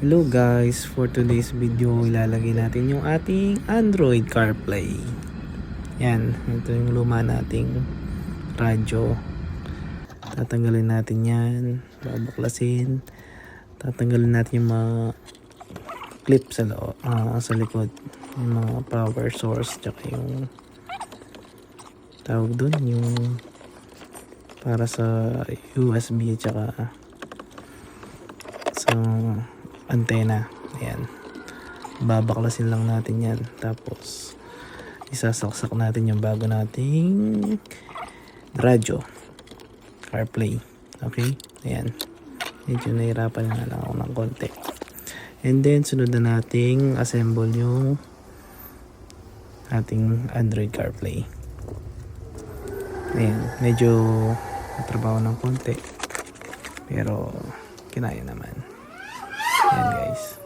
Hello guys, for today's video ilalagay natin yung ating Android CarPlay. Yan, ito yung luma nating radyo. Tatanggalin natin yan, babaklasin. Tatanggalin natin yung mga clip sa likod, yung mga power source, tsaka yung tawag dun, yung para sa USB tsaka sa antena. Ayan, babaklasin lang natin yan, tapos isasaksak natin yung bago nating radyo CarPlay. Okay, ayan, medyo nahirapan nga lang ako ng konti. And then sunod na nating assemble yung ating Android CarPlay. Ayan, medyo matrabaho ng konti pero kinaya naman. Ayan guys,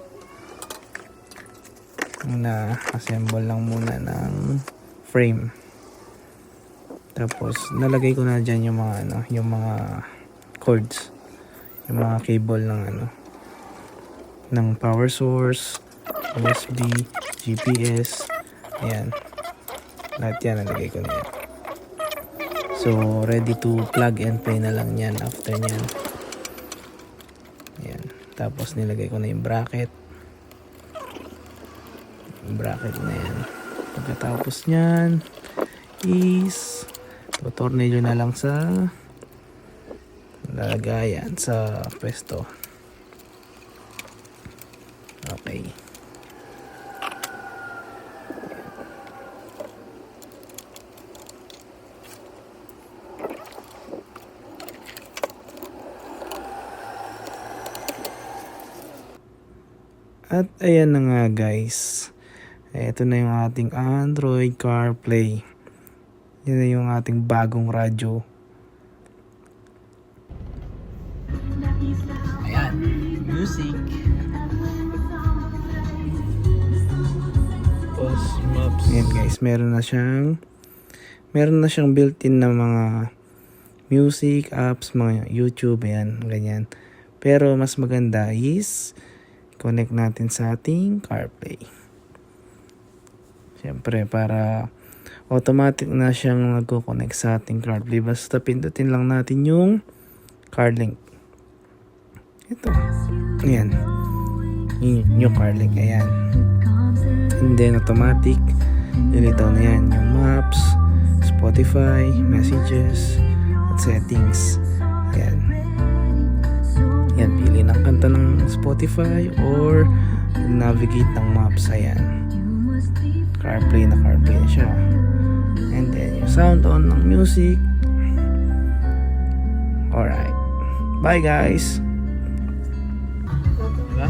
na-assemble lang muna ng frame, tapos nalagay ko na dyan yung mga yung mga cords, yung mga cable ng power source, USB, GPS. Ayan, lahat yan nalagay ko na yan. So ready to plug and play na lang yan after nyan. Ayan, tapos nilagay ko na yung bracket na yan. Pagkatapos nyan is tutornilyo na lang sa lalagayan sa pwesto. Okay, at ayan na nga guys, ito na yung ating Android CarPlay. Yan na yung ating bagong radyo. Ayan, music, pause, maps. Ayan guys, meron na siyang built-in na mga music apps, mga YouTube, ayan, ganyan. Pero mas maganda is connect natin sa ating CarPlay. Siyempre, para automatic na siyang nagko-connect sa ating CarPlay. Basta pindutin lang natin yung CarLink. Ito. Ayan. Yung CarLink. Ayan. And then automatic. Nilitaw na yan. Yung Maps, Spotify, Messages, at Settings. Ayan. Yan, pili ng kanta ng Spotify or navigate ng Maps. Ayan, CarPlay na siya. And then yung sound on ng music. Alright, bye guys. Diba?